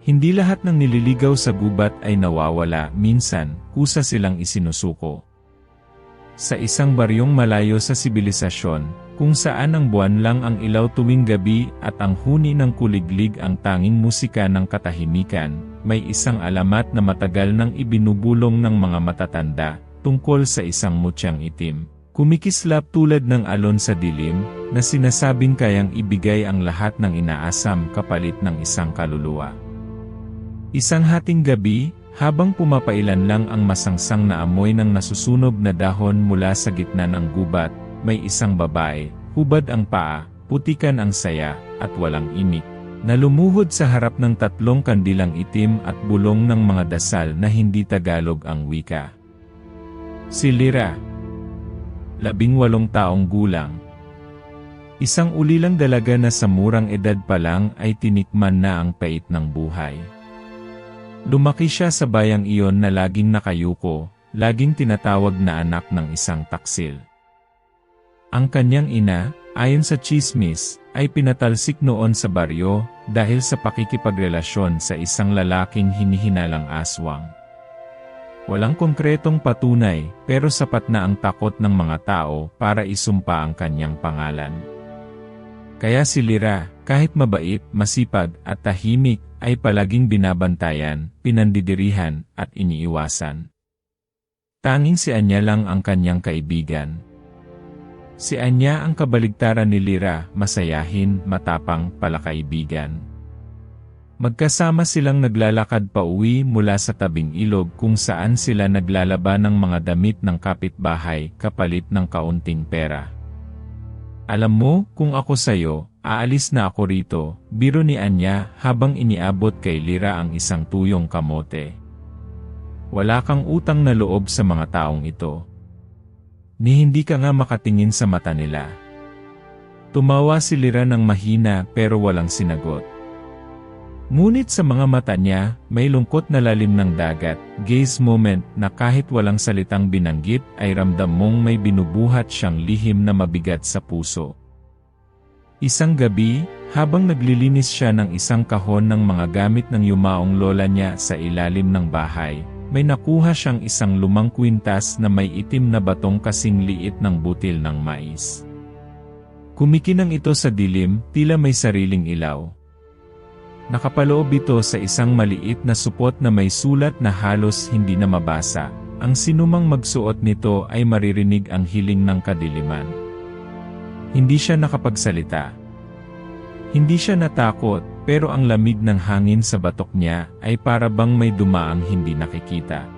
Hindi lahat ng nililigaw sa gubat ay nawawala, minsan, kusa silang isinusuko. Sa isang baryong malayo sa sibilisasyon, kung saan ang buwan lang ang ilaw tuwing gabi at ang huni ng kuliglig ang tanging musika ng katahimikan, may isang alamat na matagal nang ibinubulong ng mga matatanda, tungkol sa isang mutyang itim. Kumikislap tulad ng alon sa dilim, na sinasabing kayang ibigay ang lahat ng inaasam kapalit ng isang kaluluwa. Isang hating gabi, habang pumapailan lang ang masangsang na amoy ng nasusunog na dahon mula sa gitna ng gubat, may isang babae, hubad ang paa, putikan ang saya, at walang imik, na lumuhod sa harap ng 3 kandilang itim at bulong ng mga dasal na hindi Tagalog ang wika. Si Lyra, 18 taong gulang. Isang ulilang dalaga na sa murang edad pa lang ay tinikman na ang pait ng buhay. Lumaki siya sa bayang iyon na laging nakayuko, laging tinatawag na anak ng isang taksil. Ang kanyang ina, ayon sa tsismis, ay pinatalsik noon sa baryo dahil sa pakikipagrelasyon sa isang lalaking hinihinalang aswang. Walang konkretong patunay, pero sapat na ang takot ng mga tao para isumpa ang kanyang pangalan. Kaya si Lyra, kahit mabait, masipag, at tahimik, ay palaging binabantayan, pinandidirihan, at iniiwasan. Tanging si Anya lang ang kanyang kaibigan. Si Anya ang kabaligtaran ni Lyra, masayahin, matapang, palakaibigan. Magkasama silang naglalakad pauwi mula sa tabing ilog kung saan sila naglalaba ng mga damit ng kapitbahay kapalit ng kaunting pera. Alam mo, kung ako sayo, aalis na ako rito, biro ni Anya habang iniabot kay Lyra ang isang tuyong kamote. Wala kang utang na loob sa mga taong ito. Ni hindi ka nga makatingin sa mata nila. Tumawa si Lyra ng mahina pero walang sinagot. Ngunit sa mga mata niya, may lungkot na lalim ng dagat, gaze moment na kahit walang salitang binanggit ay ramdam mong may binubuhat siyang lihim na mabigat sa puso. Isang gabi, habang naglilinis siya ng isang kahon ng mga gamit ng yumaong lola niya sa ilalim ng bahay, may nakuha siyang isang lumang kwintas na may itim na batong kasing liit ng butil ng mais. Kumikinang ito sa dilim, tila may sariling ilaw. Nakapaloob ito sa isang maliit na supot na may sulat na halos hindi na mabasa. Ang sinumang magsuot nito ay maririnig ang hiling ng kadiliman. Hindi siya nakapagsalita. Hindi siya natakot, pero ang lamig ng hangin sa batok niya ay para bang may dumaang hindi nakikita.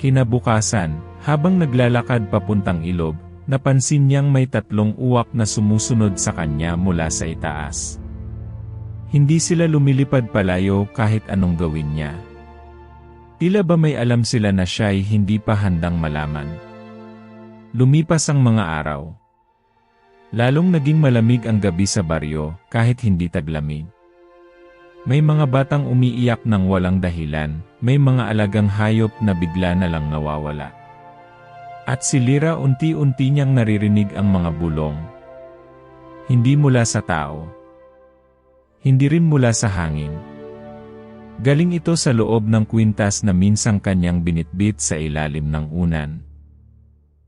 Kinabukasan, habang naglalakad papuntang ilog, napansin niyang may 3 uwak na sumusunod sa kanya mula sa itaas. Hindi sila lumilipad palayo kahit anong gawin niya. Tila ba may alam sila na siya'y hindi pa handang malaman. Lumipas ang mga araw. Lalong naging malamig ang gabi sa baryo kahit hindi taglamig. May mga batang umiiyak ng walang dahilan, may mga alagang hayop na bigla na lang nawawala. At si Lyra unti-unti niyang naririnig ang mga bulong. Hindi mula sa tao. Hindi rin mula sa hangin. Galing ito sa loob ng kwintas na minsang kanyang binitbit sa ilalim ng unan.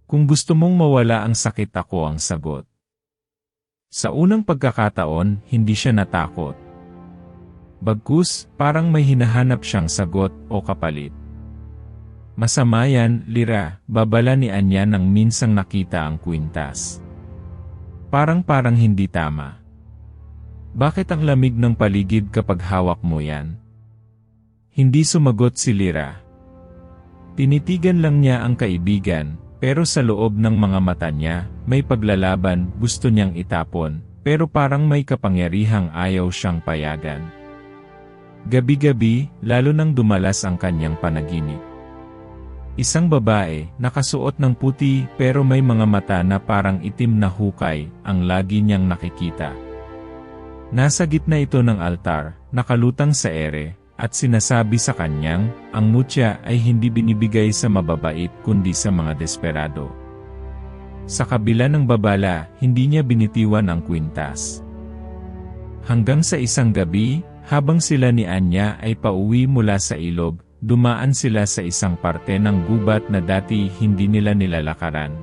Kung gusto mong mawala ang sakit, ako ang sagot. Sa unang pagkakataon, hindi siya natakot. Bagkus, parang may hinahanap siyang sagot o kapalit. Masama yan, Lyra, babala ni Anya nang minsang nakita ang kwintas. Parang hindi tama. Bakit ang lamig ng paligid kapag hawak mo yan? Hindi sumagot si Lyra. Tinitigan lang niya ang kaibigan, pero sa loob ng mga mata niya, may paglalaban, gusto niyang itapon, pero parang may kapangyarihang ayaw siyang payagan. Gabi-gabi, lalo nang dumalas ang kanyang panaginip. Isang babae, nakasuot ng puti pero may mga mata na parang itim na hukay, ang lagi niyang nakikita. Nasa gitna ito ng altar, nakalutang sa ere, at sinasabi sa kanyang, ang mutya ay hindi binibigay sa mababait kundi sa mga desperado. Sa kabila ng babala, hindi niya binitiwan ang kwintas. Hanggang sa isang gabi, Habang sila ni Anya ay pauwi mula sa ilog, dumaan sila sa isang parte ng gubat na dati hindi nila nilalakaran.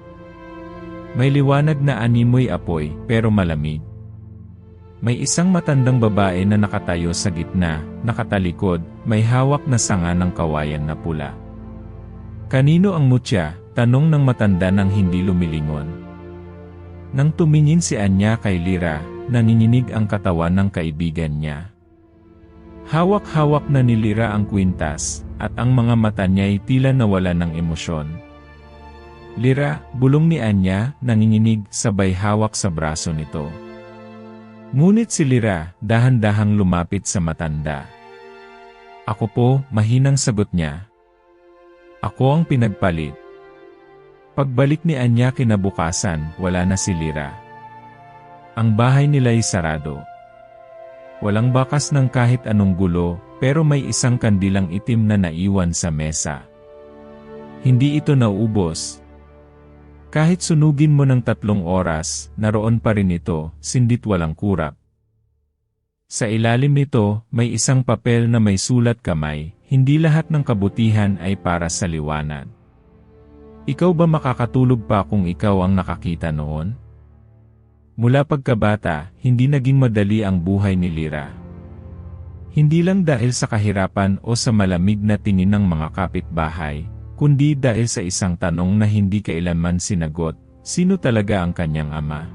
May liwanag na animoy apoy, pero malamig. May isang matandang babae na nakatayo sa gitna, nakatalikod, may hawak na sanga ng kawayan na pula. "Kanino ang mutya?" tanong ng matanda nang hindi lumilingon. Nang tumingin si Anya kay Lyra, nanginginig ang katawan ng kaibigan niya. Hawak-hawak na ni Lyra ang kwintas, at ang mga mata niya ay tila nawala ng emosyon. "Lyra," bulong ni Anya, nanginginig, sabay hawak sa braso nito. Ngunit si Lyra, dahan-dahang lumapit sa matanda. "Ako po," mahinang sagot niya. "Ako ang pinagpalit." Pagbalik ni Anya kinabukasan, wala na si Lyra. Ang bahay nila ay sarado. Walang bakas ng kahit anong gulo, pero may isang kandilang itim na naiwan sa mesa. Hindi ito naubos. Kahit sunugin mo ng 3 oras, naroon pa rin ito, sindit walang kurap. Sa ilalim nito, may isang papel na may sulat kamay, "Hindi lahat ng kabutihan ay para sa liwanag." Ikaw ba makakatulog pa kung ikaw ang nakakita noon? Mula pagkabata, hindi naging madali ang buhay ni Lyra. Hindi lang dahil sa kahirapan o sa malamig na tingin ng mga kapitbahay, kundi dahil sa isang tanong na hindi kailanman sinagot, sino talaga ang kanyang ama?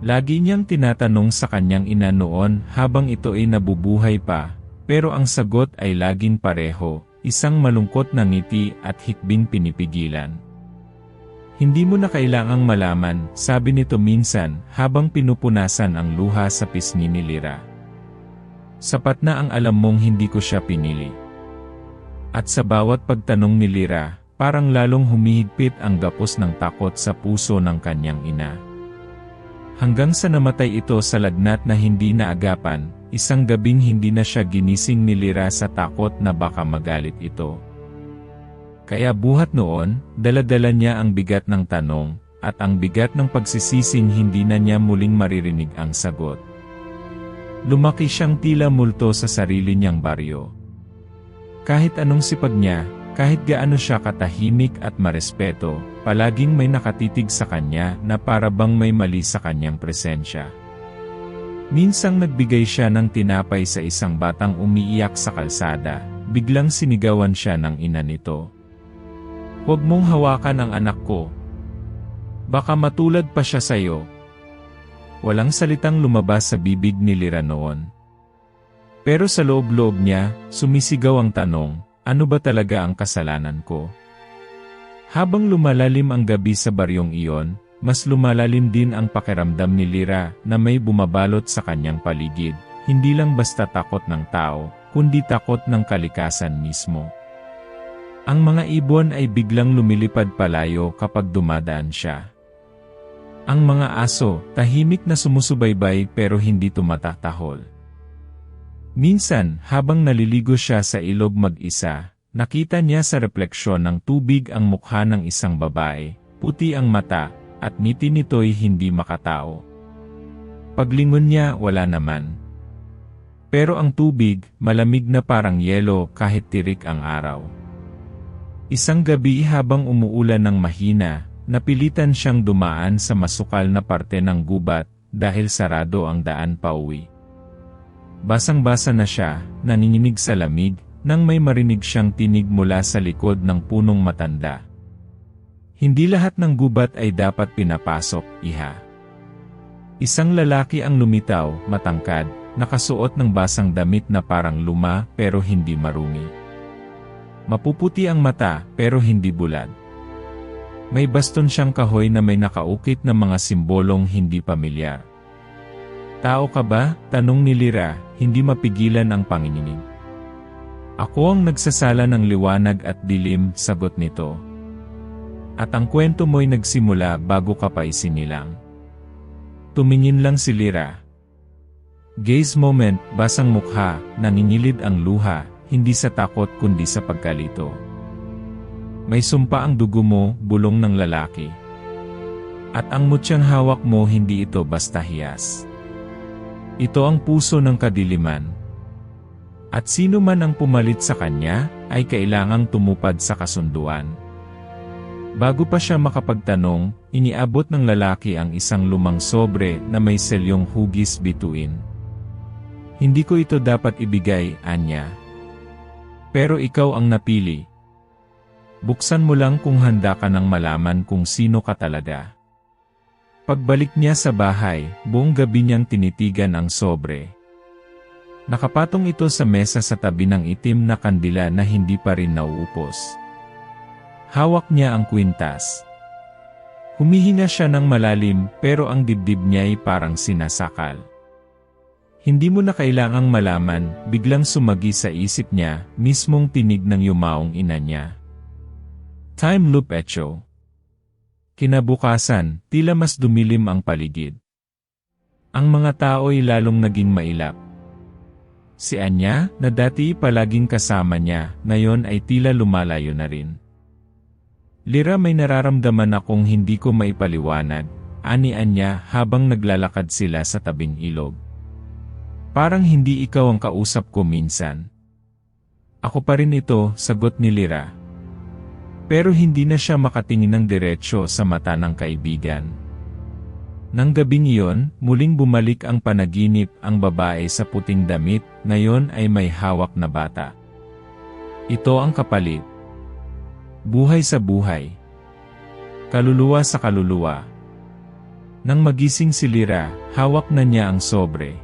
Lagi niyang tinatanong sa kanyang ina noon habang ito ay nabubuhay pa, pero ang sagot ay laging pareho, isang malungkot na ngiti at hikbing pinipigilan. "Hindi mo na kailangang malaman," sabi nito minsan habang pinupunasan ang luha sa pisngi ni Lyra. "Sapat na ang alam mong hindi ko siya pinili." At sa bawat pagtanong ni Lyra, parang lalong humihigpit ang gapos ng takot sa puso ng kanyang ina. Hanggang sa namatay ito sa lagnat na hindi naagapan, isang gabing hindi na siya ginising ni Lyra sa takot na baka magalit ito. Kaya buhat noon, dala-dala niya ang bigat ng tanong, at ang bigat ng pagsisising hindi na niya muling maririnig ang sagot. Lumaki siyang tila multo sa sarili niyang baryo. Kahit anong sipag niya, kahit gaano siya katahimik at marespeto, palaging may nakatitig sa kanya na para bang may mali sa kanyang presensya. Minsang nagbigay siya ng tinapay sa isang batang umiiyak sa kalsada, biglang sinigawan siya ng ina nito. "Huwag mong hawakan ang anak ko. Baka matulad pa siya sa'yo." Walang salitang lumabas sa bibig ni Lyra noon. Pero sa loob-loob niya, sumisigaw ang tanong, ano ba talaga ang kasalanan ko? Habang lumalalim ang gabi sa baryong iyon, mas lumalalim din ang pakiramdam ni Lyra na may bumabalot sa kanyang paligid, hindi lang basta takot ng tao, kundi takot ng kalikasan mismo. Ang mga ibon ay biglang lumilipad palayo kapag dumadaan siya. Ang mga aso, tahimik na sumusubaybay pero hindi tumatatahol. Minsan, habang naliligo siya sa ilog mag-isa, nakita niya sa refleksyon ng tubig ang mukha ng isang babae, puti ang mata, at ngiti nito'y hindi makatao. Paglingon niya, wala naman. Pero ang tubig, malamig na parang yelo kahit tirik ang araw. Isang gabi habang umuulan ng mahina, napilitan siyang dumaan sa masukal na parte ng gubat dahil sarado ang daan pauwi. Basang-basa na siya, nanginginig sa lamig, nang may marinig siyang tinig mula sa likod ng punong matanda. "Hindi lahat ng gubat ay dapat pinapasok, iha." Isang lalaki ang lumitaw, matangkad, nakasuot ng basang damit na parang luma pero hindi marumi. Mapuputi ang mata pero hindi bulag. May baston siyang kahoy na may nakaukit na mga simbolong hindi pamilyar. "Tao ka ba?" tanong ni Lyra, hindi mapigilan ang panginginig. "Ako ang nagsasala ng liwanag at dilim," sagot nito. "At ang kwento mo'y nagsimula bago ka pa isinilang." Tumingin lang si Lyra. Gaze moment, basang mukha, nangingilid ang luha, hindi sa takot kundi sa pagkalito. "May sumpa ang dugo mo," bulong ng lalaki. "At ang mutyang hawak mo hindi ito basta hiyas. Ito ang puso ng kadiliman." At sino man ang pumalit sa kanya, ay kailangang tumupad sa kasunduan. Bago pa siya makapagtanong, iniabot ng lalaki ang isang lumang sobre na may selyong hugis bituin. Hindi ko ito dapat ibigay, anya. Pero ikaw ang napili. Buksan mo lang kung handa ka nang malaman kung sino ka talaga. Pagbalik niya sa bahay, buong gabi niyang tinitigan ang sobre. Nakapatong ito sa mesa sa tabi ng itim na kandila na hindi pa rin nauupos. Hawak niya ang kwintas. Humihinga siya ng malalim pero ang dibdib niya ay parang sinasakal. Hindi mo na kailangang malaman, biglang sumagi sa isip niya, mismong tinig ng yumaong ina niya. Time loop echo. Kinabukasan, tila mas dumilim ang paligid. Ang mga tao ay lalong naging mailap. Si Anya, na dati palaging kasama niya, ngayon ay tila lumalayo na rin. Lira, may nararamdaman akong hindi ko maipaliwanag, ani Anya habang naglalakad sila sa tabing ilog. Parang hindi ikaw ang kausap ko minsan. Ako pa rin ito, sagot ni Lira. Pero hindi na siya makatingin ng diretsyo sa mata ng kaibigan. Nang gabing iyon, muling bumalik ang panaginip, ang babae sa puting damit, ngayon ay may hawak na bata. Ito ang kapalit. Buhay sa buhay. Kaluluwa sa kaluluwa. Nang magising si Lira, hawak na niya ang sobre.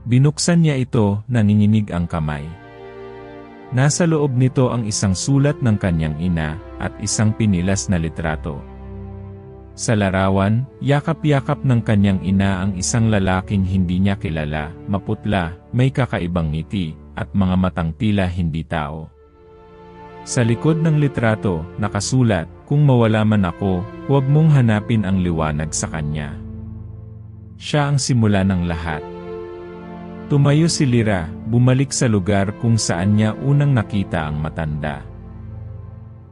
Binuksan niya ito, nanginginig ang kamay. Nasa loob nito ang isang sulat ng kanyang ina, at isang pinilas na litrato. Sa larawan, yakap-yakap ng kanyang ina ang isang lalaking hindi niya kilala, maputla, may kakaibang ngiti, at mga matang tila hindi tao. Sa likod ng litrato, nakasulat, kung mawala man ako, huwag mong hanapin ang liwanag sa kanya. Siya ang simula ng lahat. Tumayo si Lira, bumalik sa lugar kung saan niya unang nakita ang matanda.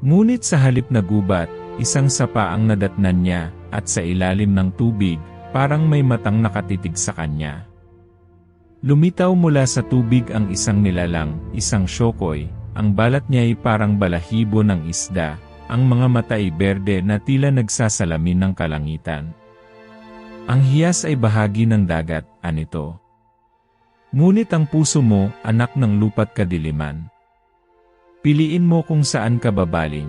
Ngunit sa halip na gubat, isang sapa ang nadatnan niya, at sa ilalim ng tubig, parang may matang nakatitig sa kanya. Lumitaw mula sa tubig ang isang nilalang, isang syokoy, ang balat niya ay parang balahibo ng isda, ang mga mata ay berde na tila nagsasalamin ng kalangitan. Ang hiyas ay bahagi ng dagat, anito. Ngunit ang puso mo, anak ng lupa't kadiliman. Piliin mo kung saan ka babaling.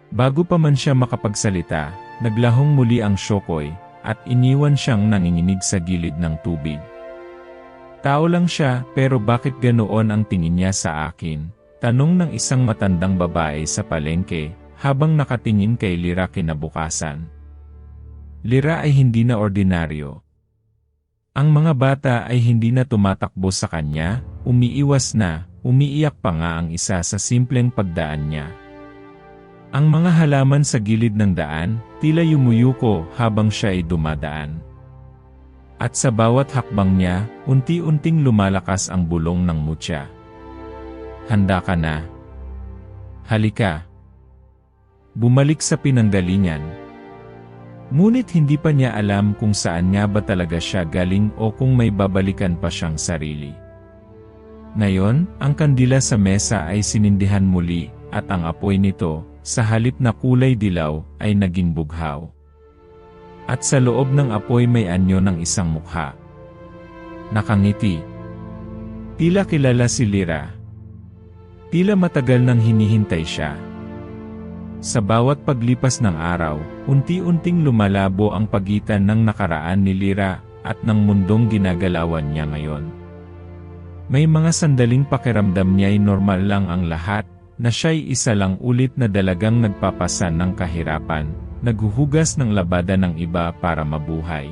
Bago pa man siya makapagsalita, naglahong muli ang syokoy, at iniwan siyang nanginginig sa gilid ng tubig. Tao lang siya, pero bakit ganoon ang tingin niya sa akin? Tanong ng isang matandang babae sa palengke, habang nakatingin kay Lira kinabukasan. Lira ay hindi na ordinaryo. Ang mga bata ay hindi na tumatakbo sa kanya, umiiwas na, umiiyak pa nga ang isa sa simpleng pagdaan niya. Ang mga halaman sa gilid ng daan, tila yumuyuko habang siya ay dumadaan. At sa bawat hakbang niya, unti-unting lumalakas ang bulong ng mutya. Handa ka na. Halika. Bumalik sa pinanggalingan. Ngunit hindi pa niya alam kung saan nga ba talaga siya galing o kung may babalikan pa siyang sarili. Ngayon, ang kandila sa mesa ay sinindihan muli, at ang apoy nito, sa halip na kulay dilaw, ay naging bughaw. At sa loob ng apoy may anyo ng isang mukha. Nakangiti. Tila kilala si Lira. Tila matagal nang hinihintay siya. Sa bawat paglipas ng araw, unti-unting lumalabo ang pagitan ng nakaraan ni Lira at ng mundong ginagalawan niya ngayon. May mga sandaling pakiramdam niya'y normal lang ang lahat, na siya'y isa lang ulit na dalagang nagpapasan ng kahirapan, naghuhugas ng labada ng iba para mabuhay.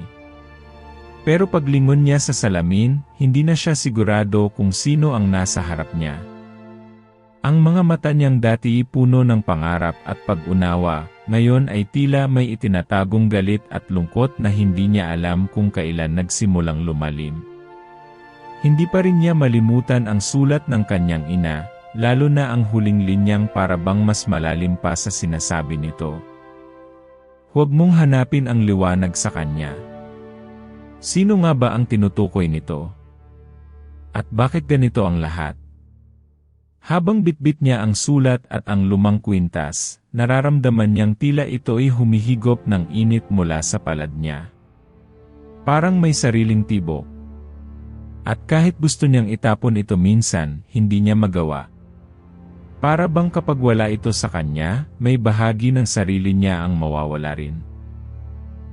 Pero paglingon niya sa salamin, hindi na siya sigurado kung sino ang nasa harap niya. Ang mga mata niyang dati puno ng pangarap at pag-unawa, ngayon ay tila may itinatagong galit at lungkot na hindi niya alam kung kailan nagsimulang lumalim. Hindi pa rin niya malimutan ang sulat ng kanyang ina, lalo na ang huling linyang para bang mas malalim pa sa sinasabi nito. Huwag mong hanapin ang liwanag sa kanya. Sino nga ba ang tinutukoy nito? At bakit ganito ang lahat? Habang bitbit niya ang sulat at ang lumang kwintas, nararamdaman niyang tila ito ay humihigop ng init mula sa palad niya. Parang may sariling tibok. At kahit gusto niyang itapon ito minsan, hindi niya magawa. Para bang kapag wala ito sa kanya, may bahagi ng sarili niya ang mawawala rin.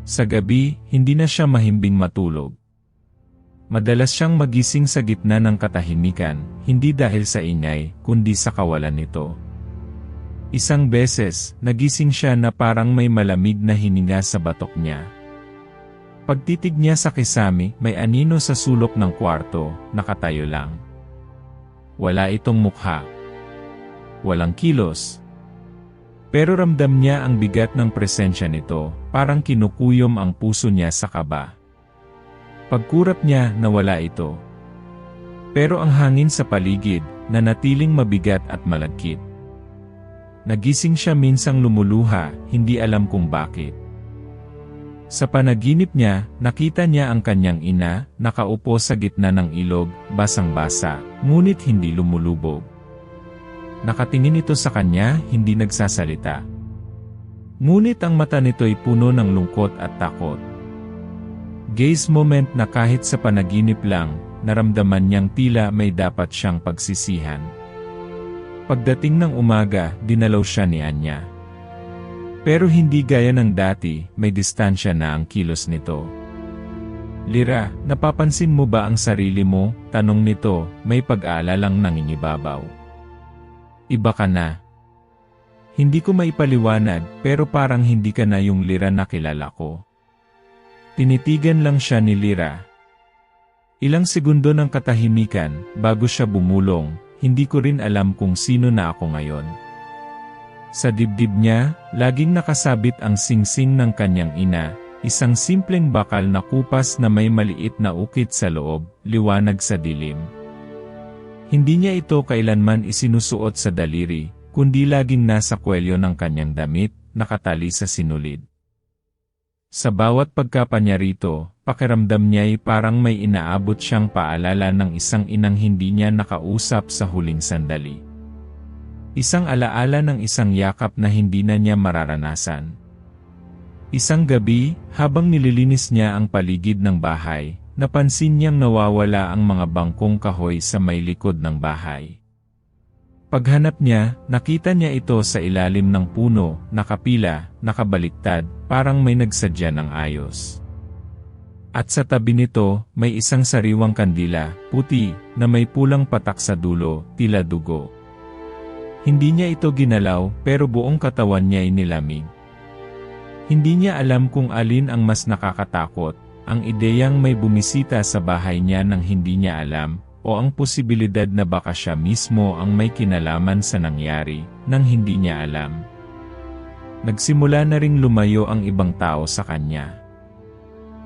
Sa gabi, hindi na siya mahimbing matulog. Madalas siyang magising sa gitna ng katahimikan, hindi dahil sa ingay, kundi sa kawalan nito. Isang beses, nagising siya na parang may malamig na hininga sa batok niya. Pagtitig niya sa kisame, may anino sa sulok ng kwarto, nakatayo lang. Wala itong mukha. Walang kilos. Pero ramdam niya ang bigat ng presensya nito, parang kinukuyom ang puso niya sa kaba. Pagkurap niya, nawala ito. Pero ang hangin sa paligid, nanatiling mabigat at malagkit. Nagising siya minsang lumuluha, hindi alam kung bakit. Sa panaginip niya, nakita niya ang kanyang ina, nakaupo sa gitna ng ilog, basang-basa, ngunit hindi lumulubog. Nakatingin ito sa kanya, hindi nagsasalita. Ngunit ang mata nito'y puno ng lungkot at takot. Gaze moment na kahit sa panaginip lang, naramdaman niyang tila may dapat siyang pagsisihan. Pagdating ng umaga, dinalaw siya ni Anya. Pero hindi gaya ng dati, may distansya na ang kilos nito. Lira, napapansin mo ba ang sarili mo? Tanong nito, may pag-aalalang nangingibabaw. Iba ka na. Hindi ko maipaliwanag, pero parang hindi ka na yung Lira na kilala ko. Tinitigan lang siya ni Lira. Ilang segundo ng katahimikan, bago siya bumulong, hindi ko rin alam kung sino na ako ngayon. Sa dibdib niya, laging nakasabit ang singsing ng kanyang ina, isang simpleng bakal na kupas na may maliit na ukit sa loob, liwanag sa dilim. Hindi niya ito kailanman isinusuot sa daliri, kundi laging nasa kwelyo ng kanyang damit, nakatali sa sinulid. Sa bawat pagkapa niya rito, pakiramdam niya ay parang may inaabot siyang paalala ng isang inang hindi niya nakausap sa huling sandali. Isang alaala ng isang yakap na hindi na niya mararanasan. Isang gabi, habang nililinis niya ang paligid ng bahay, napansin niyang nawawala ang mga bangkong kahoy sa may likod ng bahay. Paghanap niya, nakita niya ito sa ilalim ng puno, nakapila, nakabaliktad, parang may nagsadya ng ayos. At sa tabi nito, may isang sariwang kandila, puti, na may pulang patak sa dulo, tila dugo. Hindi niya ito ginalaw, pero buong katawan niya ay nilamig. Hindi niya alam kung alin ang mas nakakatakot, ang ideyang may bumisita sa bahay niya nang hindi niya alam, o ang posibilidad na baka siya mismo ang may kinalaman sa nangyari, nang hindi niya alam. Nagsimula na ring lumayo ang ibang tao sa kanya.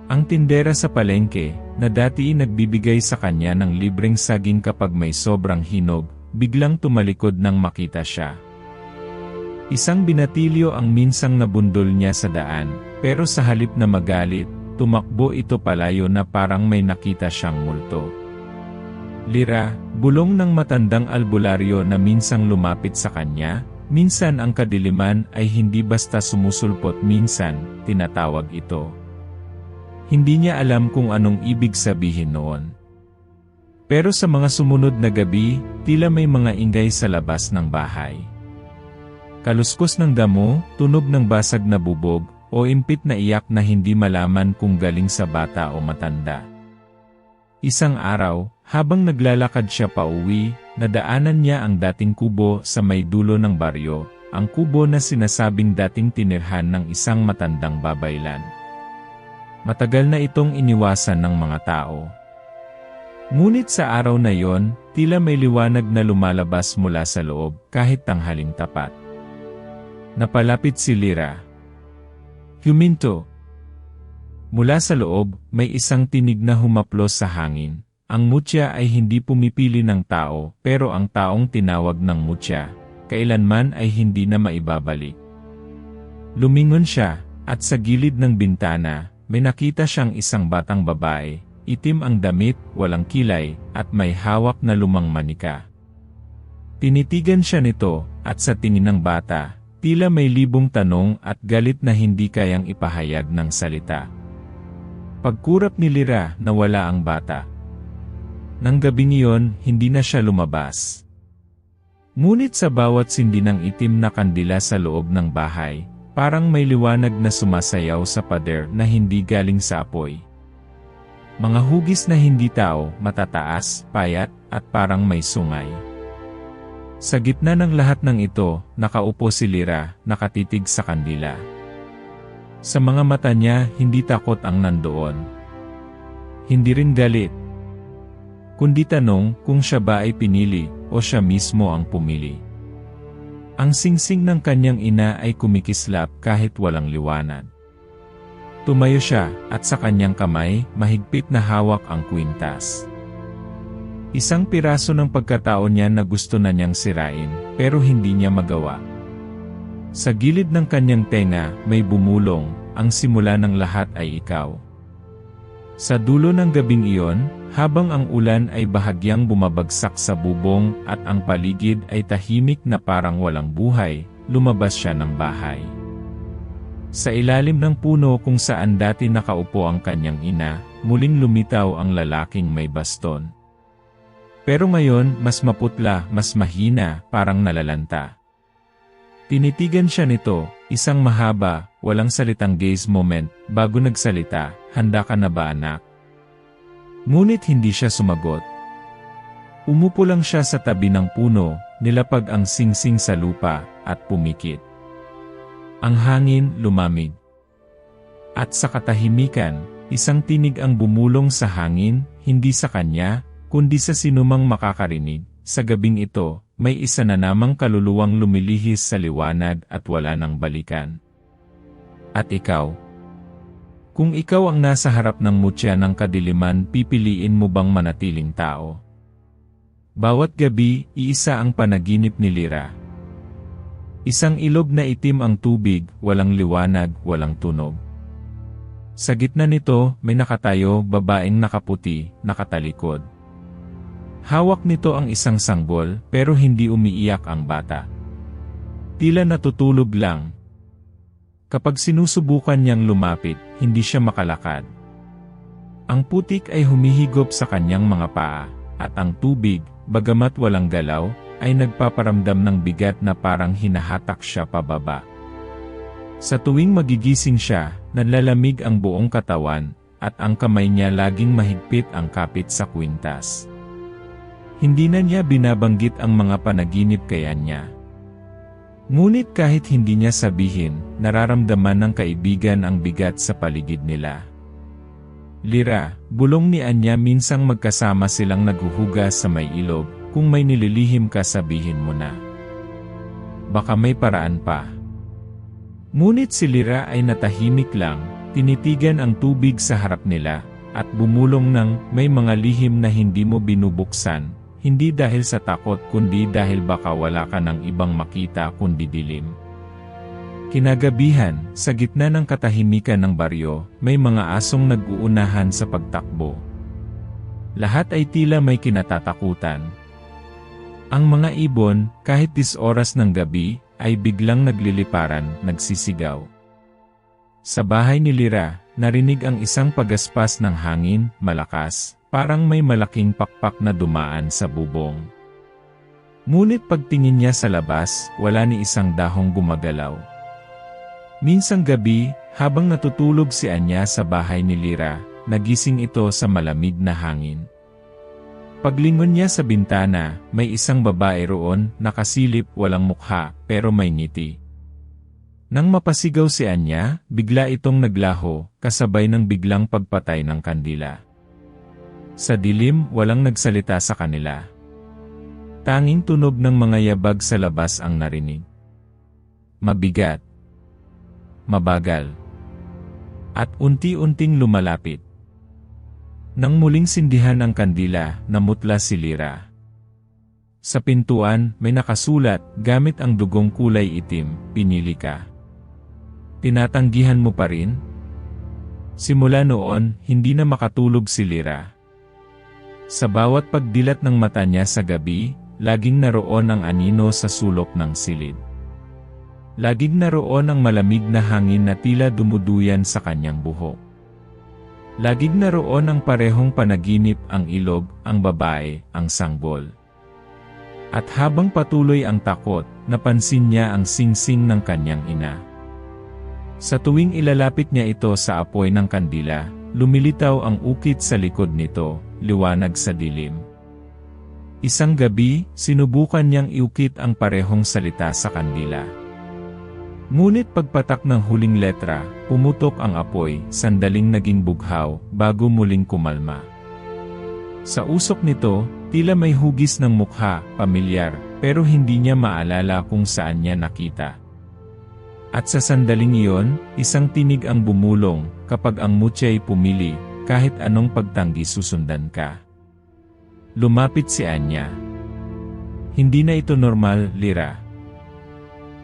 Ang tindera sa palengke, na dati nagbibigay sa kanya ng libreng saging kapag may sobrang hinog, biglang tumalikod nang makita siya. Isang binatilyo ang minsang nabundol niya sa daan, pero sa halip na magalit, tumakbo ito palayo na parang may nakita siyang multo. Lira, bulong ng matandang albularyo na minsang lumapit sa kanya, minsan ang kadiliman ay hindi basta sumusulpot, minsan, tinatawag ito. Hindi niya alam kung anong ibig sabihin noon. Pero sa mga sumunod na gabi, tila may mga ingay sa labas ng bahay. Kaluskos ng damo, tunog ng basag na bubog, o impit na iyak na hindi malaman kung galing sa bata o matanda. Isang araw, habang naglalakad siya pauwi, nadaanan niya ang dating kubo sa may dulo ng baryo, ang kubo na sinasabing dating tinirhan ng isang matandang babaylan. Matagal na itong iniwasan ng mga tao. Ngunit sa araw na yon, tila may liwanag na lumalabas mula sa loob, kahit tanghaling tapat. Napalapit si Lira. Huminto. Mula sa loob, may isang tinig na humaplos sa hangin. Ang mutya ay hindi pumipili ng tao, pero ang taong tinawag ng mutya, kailanman ay hindi na maibabalik. Lumingon siya, at sa gilid ng bintana, may nakita siyang isang batang babae, itim ang damit, walang kilay, at may hawak na lumang manika. Tinitigan siya nito, at sa tingin ng bata, tila may libong tanong at galit na hindi kayang ipahayag ng salita. Pagkurap ni Lyra, nawala ang bata. Nang gabing iyon, hindi na siya lumabas. Ngunit sa bawat sindi ng itim na kandila sa loob ng bahay, parang may liwanag na sumasayaw sa pader na hindi galing sa apoy. Mga hugis na hindi tao, matataas, payat, at parang may sungay. Sa gitna ng lahat ng ito, nakaupo si Lyra, nakatitig sa kandila. Sa mga mata niya, hindi takot ang nandoon. Hindi rin galit. Kundi tanong kung siya ba ay pinili o siya mismo ang pumili. Ang singsing ng kanyang ina ay kumikislap kahit walang liwanag. Tumayo siya at sa kanyang kamay, mahigpit na hawak ang kwintas. Isang piraso ng pagkatao niya na gusto na niyang sirain, pero hindi niya magawa. Sa gilid ng kanyang tenga, may bumulong, ang simula ng lahat ay ikaw. Sa dulo ng gabing iyon, habang ang ulan ay bahagyang bumabagsak sa bubong at ang paligid ay tahimik na parang walang buhay, lumabas siya ng bahay. Sa ilalim ng puno kung saan dati nakaupo ang kanyang ina, muling lumitaw ang lalaking may baston. Pero ngayon, mas maputla, mas mahina, parang nalalanta. Tinitigan siya nito, isang mahaba, walang salitang gaze moment, bago nagsalita, "Handa ka na ba anak?" Ngunit hindi siya sumagot. Umupo lang siya sa tabi ng puno, nilapag ang singsing sa lupa, at pumikit. Ang hangin lumamig. At sa katahimikan, isang tinig ang bumulong sa hangin, hindi sa kanya, kundi sa sinumang makakarinig. Sa gabing ito, may isa na namang kaluluwang lumilihis sa liwanag at wala nang balikan. At ikaw? Kung ikaw ang nasa harap ng mutya ng kadiliman, pipiliin mo bang manatiling tao? Bawat gabi, iisa ang panaginip ni Lyra. Isang ilog na itim ang tubig, walang liwanag, walang tunog. Sa gitna nito, may nakatayo, babaeng nakaputi, nakatalikod. Hawak nito ang isang sanggol, pero hindi umiiyak ang bata. Tila natutulog lang. Kapag sinusubukan niyang lumapit, hindi siya makalakad. Ang putik ay humihigop sa kanyang mga paa, at ang tubig, bagamat walang galaw, ay nagpaparamdam ng bigat na parang hinahatak siya pababa. Sa tuwing magigising siya, nanlalamig ang buong katawan, at ang kamay niya laging mahigpit ang kapit sa kwintas. Hindi na niya binabanggit ang mga panaginip kaya niya. Ngunit kahit hindi niya sabihin, nararamdaman ng kaibigan ang bigat sa paligid nila. Lyra, bulong ni Anya, minsang magkasama silang naghuhugas sa may ilog, kung may nililihim ka sabihin mo na. Baka may paraan pa. Ngunit si Lyra ay natahimik lang, tinitigan ang tubig sa harap nila, at bumulong ng may mga lihim na hindi mo binubuksan. Hindi dahil sa takot kundi dahil baka wala ka ng ibang makita kundi dilim. Kinagabihan, sa gitna ng katahimikan ng baryo, may mga asong nag-uunahan sa pagtakbo. Lahat ay tila may kinatatakutan. Ang mga ibon, kahit 10 oras ng gabi, ay biglang nagliliparan, nagsisigaw. Sa bahay ni Lyra, narinig ang isang pagaspas ng hangin, malakas. Parang may malaking pakpak na dumaan sa bubong. Ngunit pagtingin niya sa labas, wala ni isang dahong gumagalaw. Minsang gabi, habang natutulog si Anya sa bahay ni Lyra, nagising ito sa malamig na hangin. Paglingon niya sa bintana, may isang babae roon, nakasilip, walang mukha, pero may ngiti. Nang mapasigaw si Anya, bigla itong naglaho, kasabay ng biglang pagpatay ng kandila. Sa dilim, walang nagsalita sa kanila. Tanging tunog ng mga yabag sa labas ang narinig. Mabigat. Mabagal. At unti-unting lumalapit. Nang muling sindihan ang kandila, namutla si Lyra. Sa pintuan, may nakasulat, gamit ang dugong kulay itim, "Pinili ka. Tinatanggihan mo pa rin?" Simula noon, hindi na makatulog si Lyra. Sa bawat pagdilat ng mata niya sa gabi, laging naroon ang anino sa sulok ng silid. Laging naroon ang malamig na hangin na tila dumuduyan sa kanyang buhok. Laging naroon ang parehong panaginip, ang ilog, ang babae, ang sanggol. At habang patuloy ang takot, napansin niya ang singsing ng kanyang ina. Sa tuwing ilalapit niya ito sa apoy ng kandila, lumilitaw ang ukit sa likod nito, liwanag sa dilim. Isang gabi, sinubukan niyang iukit ang parehong salita sa kandila. Ngunit pagpatak ng huling letra, pumutok ang apoy, sandaling naging bughaw, bago muling kumalma. Sa usok nito, tila may hugis ng mukha, pamilyar, pero hindi niya maalala kung saan niya nakita. At sa sandaling iyon, isang tinig ang bumulong, kapag ang mutya'y pumili, kahit anong pagtanggi susundan ka. Lumapit si Anya. Hindi na ito normal, Lyra.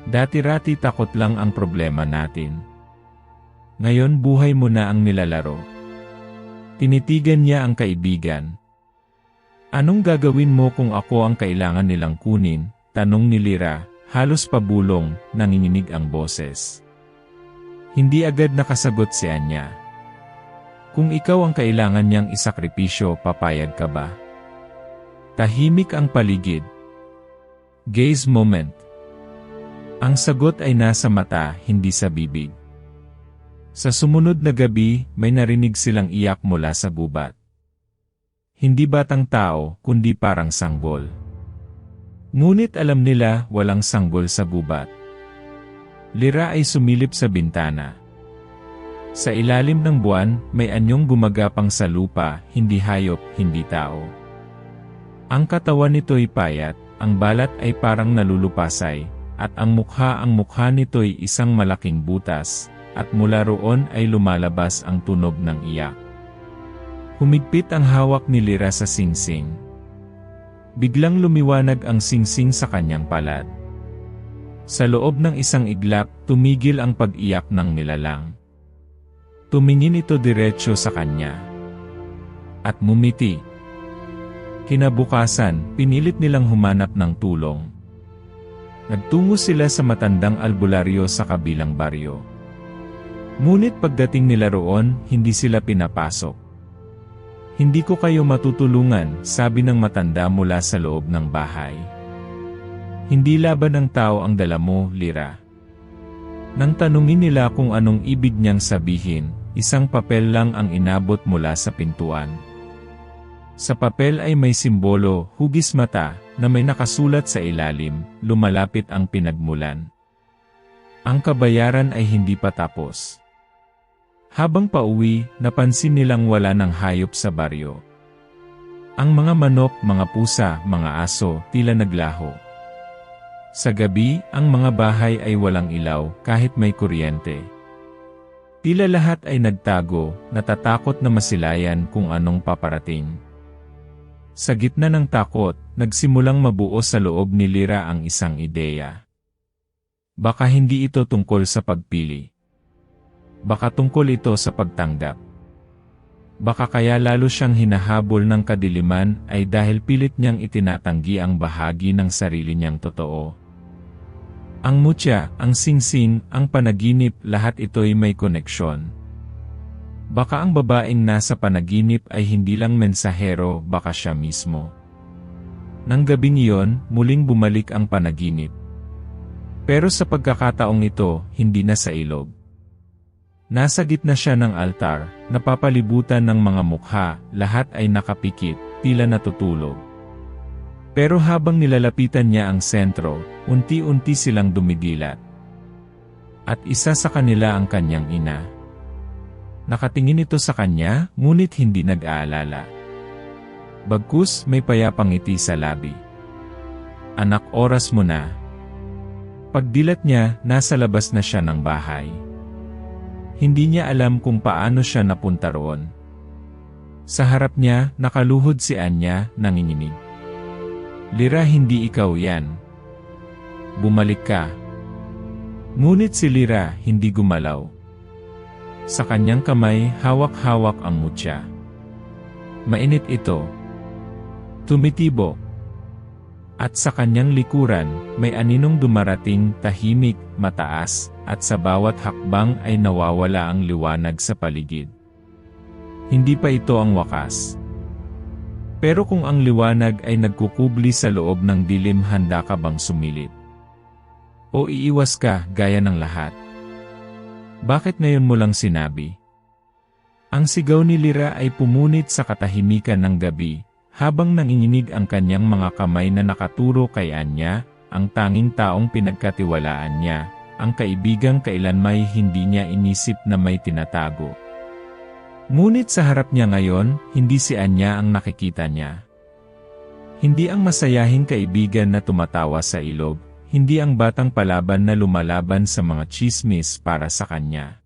Dati-rati takot lang ang problema natin. Ngayon buhay mo na ang nilalaro. Tinitigan niya ang kaibigan. Anong gagawin mo kung ako ang kailangan nilang kunin? Tanong ni Lyra, halos pabulong, nanginginig ang boses. Hindi agad nakasagot si Anya. Kung ikaw ang kailangan niyang isakripisyo, papayag ka ba? Tahimik ang paligid. Gaze moment. Ang sagot ay nasa mata, hindi sa bibig. Sa sumunod na gabi, may narinig silang iyak mula sa gubat. Hindi batang tao, kundi parang sanggol. Ngunit alam nila, walang sanggol sa gubat. Lyra ay sumilip sa bintana. Sa ilalim ng buwan, may anyong gumagapang sa lupa, hindi hayop, hindi tao. Ang katawan nito'y payat, ang balat ay parang nalulupasay, at ang mukha nito'y isang malaking butas, at mula roon ay lumalabas ang tunog ng iyak. Humigpit ang hawak ni Lyra sa singsing. Biglang lumiwanag ang singsing sa kanyang palad. Sa loob ng isang iglap, tumigil ang pag-iyak ng nilalang. Tumingin ito diretsyo sa kanya. At mumiti. Kinabukasan, pinilit nilang humanap ng tulong. Nagtungo sila sa matandang albularyo sa kabilang baryo. Ngunit pagdating nila roon, hindi sila pinapasok. Hindi ko kayo matutulungan, sabi ng matanda mula sa loob ng bahay. Hindi laban ng tao ang dala mo, Lyra. Nang tanungin nila kung anong ibig niyang sabihin, isang papel lang ang inabot mula sa pintuan. Sa papel ay may simbolo, hugis mata, na may nakasulat sa ilalim, lumalapit ang pinagmulan. Ang kabayaran ay hindi pa tapos. Habang pauwi, napansin nilang wala ng hayop sa baryo. Ang mga manok, mga pusa, mga aso, tila naglaho. Sa gabi, ang mga bahay ay walang ilaw, kahit may kuryente. Tila lahat ay nagtago, natatakot na masilayan kung anong paparating. Sa gitna ng takot, nagsimulang mabuo sa loob ni Lyra ang isang ideya. Baka hindi ito tungkol sa pagpili. Baka tungkol ito sa pagtanggap. Baka kaya lalo siyang hinahabol ng kadiliman ay dahil pilit niyang itinatanggi ang bahagi ng sarili niyang totoo. Ang mutya, ang singsing, ang panaginip, lahat ito'y may koneksyon. Baka ang babaeng nasa panaginip ay hindi lang mensahero, baka siya mismo. Nang gabing iyon, muling bumalik ang panaginip. Pero sa pagkakataong ito, hindi na sa ilog. Nasa gitna siya ng altar, napapalibutan ng mga mukha, lahat ay nakapikit, tila natutulog. Pero habang nilalapitan niya ang sentro, unti-unti silang dumidilat. At isa sa kanila ang kanyang ina. Nakatingin ito sa kanya, ngunit hindi nag-aalala. Bagkus may payapang ngiti sa labi. Anak, oras mo na. Pagdilat niya, nasa labas na siya ng bahay. Hindi niya alam kung paano siya napunta roon. Sa harap niya, nakaluhod si Anya, nanginginig. Lyra, hindi ikaw yan. Bumalik ka. Ngunit si Lyra, hindi gumalaw. Sa kanyang kamay, hawak-hawak ang mutya. Mainit ito. Tumitibo. At sa kanyang likuran, may aninong dumarating, tahimik, mataas, at sa bawat hakbang ay nawawala ang liwanag sa paligid. Hindi pa ito ang wakas. Pero kung ang liwanag ay nagkukubli sa loob ng dilim, handa ka bang sumilip? O iiwas ka, gaya ng lahat? Bakit ngayon mo lang sinabi? Ang sigaw ni Lyra ay pumunit sa katahimikan ng gabi, habang nanginginig ang kanyang mga kamay na nakaturo kay Anya, ang tanging taong pinagkatiwalaan niya, ang kaibigang kailanmay hindi niya inisip na may tinatago. Ngunit sa harap niya ngayon, hindi si Anya ang nakikita niya. Hindi ang masayahing kaibigan na tumatawa sa ilog, hindi ang batang palaban na lumalaban sa mga tsismis para sa kanya.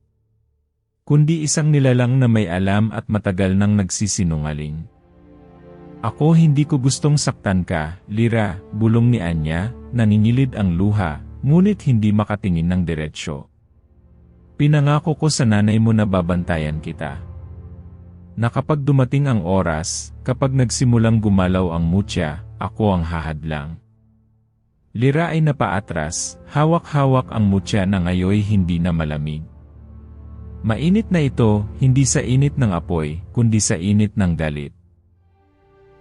Kundi isang nilalang na may alam at matagal nang nagsisinungaling. Ako hindi ko gustong saktan ka, Lyra, bulong ni Anya, nanginilid ang luha, ngunit hindi makatingin ng diretsyo. Pinangako ko sa nanay mo na babantayan kita. Na kapag dumating ang oras, kapag nagsimulang gumalaw ang mutya, ako ang hahadlang. Lyra ay napaatras, hawak-hawak ang mutya na ngayoy hindi na malamig. Mainit na ito, hindi sa init ng apoy, kundi sa init ng galit.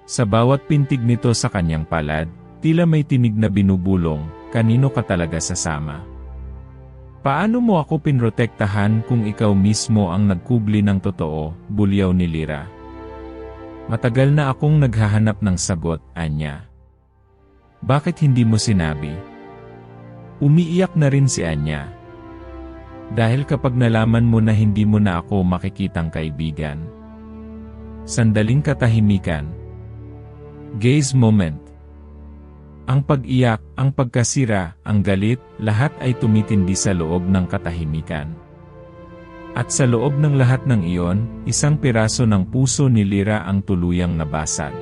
Sa bawat pintig nito sa kanyang palad, tila may tinig na binubulong, kanino ka talaga sasama? Paano mo ako pinrotektahan kung ikaw mismo ang nagkubli ng totoo, bulyaw ni Lyra. Matagal na akong naghahanap ng sagot, Anya. Bakit hindi mo sinabi? Umiiyak na rin si Anya. Dahil kapag nalaman mo na hindi mo na ako makikitang kaibigan. Sandaling katahimikan. Gaze moment. Ang pag-iyak, ang pagkasira, ang galit, lahat ay tumitindi sa loob ng katahimikan. At sa loob ng lahat ng iyon, isang piraso ng puso ni Lyra ang tuluyang nabasag.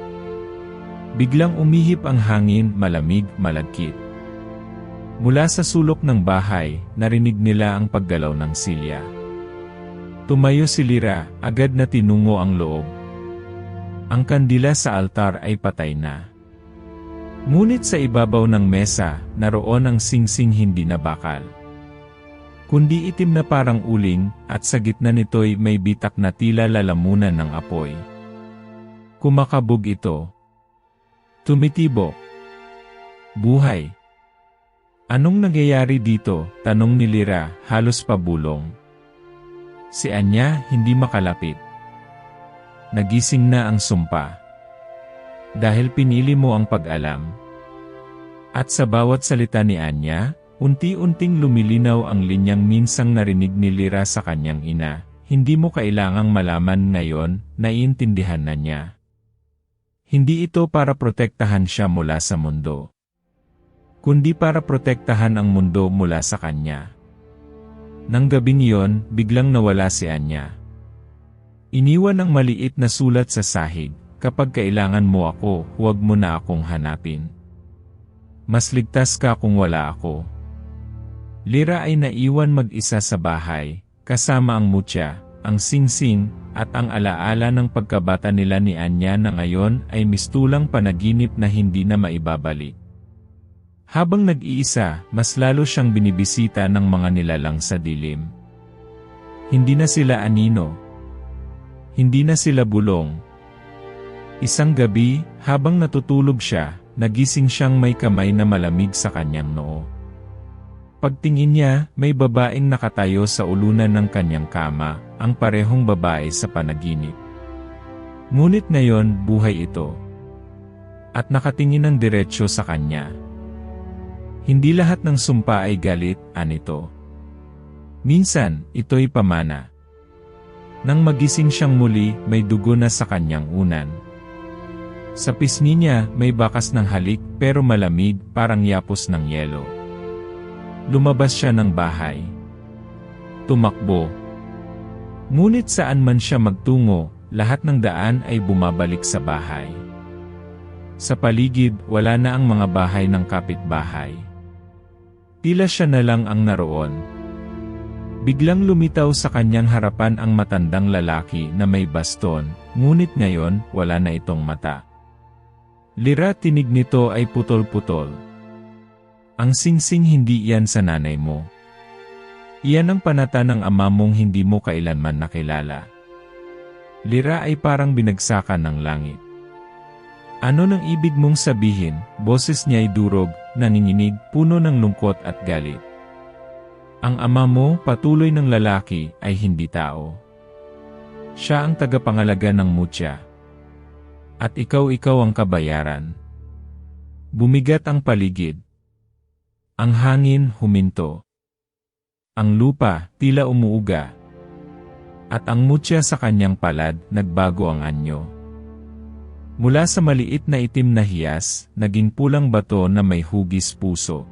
Biglang umihip ang hangin, malamig, malagkit. Mula sa sulok ng bahay, narinig nila ang paggalaw ng silya. Tumayo si Lyra, agad na tinungo ang loob. Ang kandila sa altar ay patay na. Ngunit sa ibabaw ng mesa, naroon ang singsing hindi na bakal. Kundi itim na parang uling, at sa gitna nito'y may bitak na tila lalamunan ng apoy. Kumakabog ito. Tumitibo. Buhay. Anong nangyayari dito? Tanong ni Lyra, halos pabulong. Si Anya hindi makalapit. Nagising na ang sumpa. Dahil pinili mo ang pag-alam. At sa bawat salita ni Anya, unti-unting lumilinaw ang linyang minsang narinig ni Lyra sa kanyang ina. Hindi mo kailangang malaman ngayon, naiintindihan na niya. Hindi ito para protektahan siya mula sa mundo. Kundi para protektahan ang mundo mula sa kanya. Nang gabing iyon, biglang nawala si Anya. Iniwan ang maliit na sulat sa sahig, kapag kailangan mo ako, huwag mo na akong hanapin. Mas ligtas ka kung wala ako. Lyra ay naiwan mag-isa sa bahay, kasama ang mutya, ang singsing, at ang alaala ng pagkabata nila ni Anya na ngayon ay mistulang panaginip na hindi na maibabalik. Habang nag-iisa, mas lalo siyang binibisita ng mga nilalang sa dilim. Hindi na sila anino. Hindi na sila bulong. Isang gabi, habang natutulog siya, nagising siyang may kamay na malamig sa kanyang noo. Pagtingin niya, may babaeng nakatayo sa ulunan ng kanyang kama, ang parehong babae sa panaginip. Ngunit ngayon, buhay ito. At nakatingin ng diretsyo sa kanya. Hindi lahat ng sumpa ay galit, anito. Minsan, ito'y pamana. Nang magising siyang muli, may dugo na sa kanyang unan. Sa pisngi niya, may bakas ng halik pero malamig, parang yapos ng yelo. Lumabas siya ng bahay. Tumakbo. Ngunit saan man siya magtungo, lahat ng daan ay bumabalik sa bahay. Sa paligid, wala na ang mga bahay ng kapitbahay. Tila siya na lang ang naroon. Biglang lumitaw sa kanyang harapan ang matandang lalaki na may baston, ngunit ngayon wala na itong mata. Lira, tinig nito ay putol-putol. Ang singsing, hindi iyan sa nanay mo. Iyan ang panata ng ama mong hindi mo kailanman nakilala. Lira, ay parang binagsakan ng langit. Ano nang ibig mong sabihin? Boses niya ay durog, nanginginig, puno ng lungkot at galit. Ang ama mo, patuloy ng lalaki, ay hindi tao. Siya ang tagapangalaga ng mutya. At ikaw ang kabayaran. Bumigat ang paligid. Ang hangin huminto. Ang lupa tila umuuga. At ang mutya sa kanyang palad, nagbago ang anyo. Mula sa maliit na itim na hiyas, naging pulang bato na may hugis puso.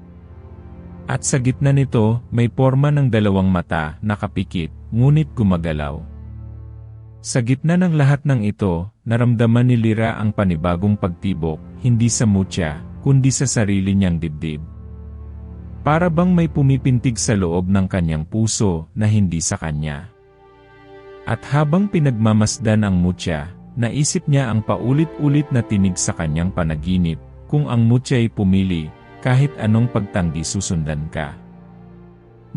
At sa gitna nito, may porma ng dalawang mata, nakapikit, ngunit gumagalaw. Sa gitna ng lahat ng ito, naramdaman ni Lira ang panibagong pagtibok, hindi sa mutya, kundi sa sarili niyang dibdib. Para bang may pumipintig sa loob ng kanyang puso na hindi sa kanya. At habang pinagmamasdan ang mutya, naisip niya ang paulit-ulit na tinig sa kanyang panaginip, kung ang mutya ay pumili, kahit anong pagtanggi susundan ka.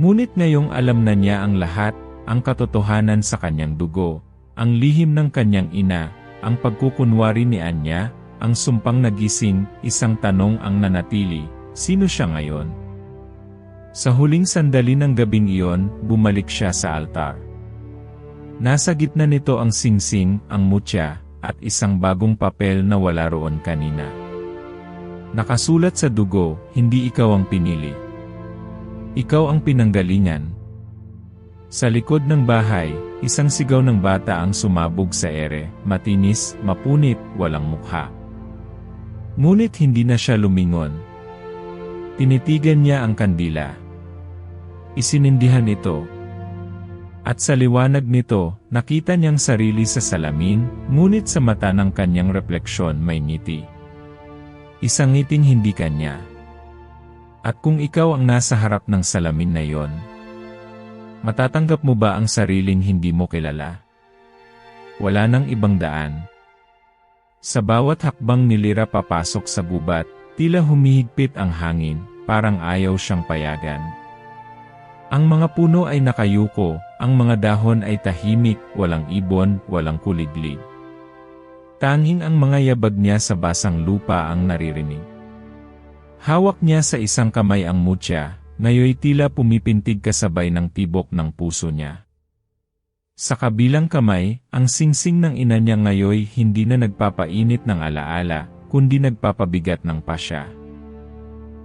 Ngunit ngayong alam na niya ang lahat, ang katotohanan sa kanyang dugo, ang lihim ng kanyang ina, ang pagkukunwari ni Anya, ang sumpang nagising, isang tanong ang nanatili, sino siya ngayon? Sa huling sandali ng gabing iyon, bumalik siya sa altar. Nasa gitna nito ang singsing, ang mutya, at isang bagong papel na wala roon kanina. Nakasulat sa dugo, hindi ikaw ang pinili. Ikaw ang pinanggalingan. Sa likod ng bahay, isang sigaw ng bata ang sumabog sa ere, matinis, mapunit, walang mukha. Ngunit hindi na siya lumingon. Tinitigan niya ang kandila. Isinindihan ito. At sa liwanag nito, nakita niyang sarili sa salamin, ngunit sa mata ng kanyang refleksyon may ngiti. Isang ngiting hindi kanya. At kung ikaw ang nasa harap ng salamin na yon, matatanggap mo ba ang sariling hindi mo kilala? Wala nang ibang daan. Sa bawat hakbang ni Lira papasok sa gubat, tila humihigpit ang hangin, parang ayaw siyang payagan. Ang mga puno ay nakayuko, ang mga dahon ay tahimik, walang ibon, walang kuliglig. Tanging ang mga yabag niya sa basang lupa ang naririnig. Hawak niya sa isang kamay ang mutya, ngayoy tila pumipintig kasabay ng tibok ng puso niya. Sa kabilang kamay, ang singsing ng ina niya ngayoy hindi na nagpapainit ng alaala, kundi nagpapabigat ng pasya.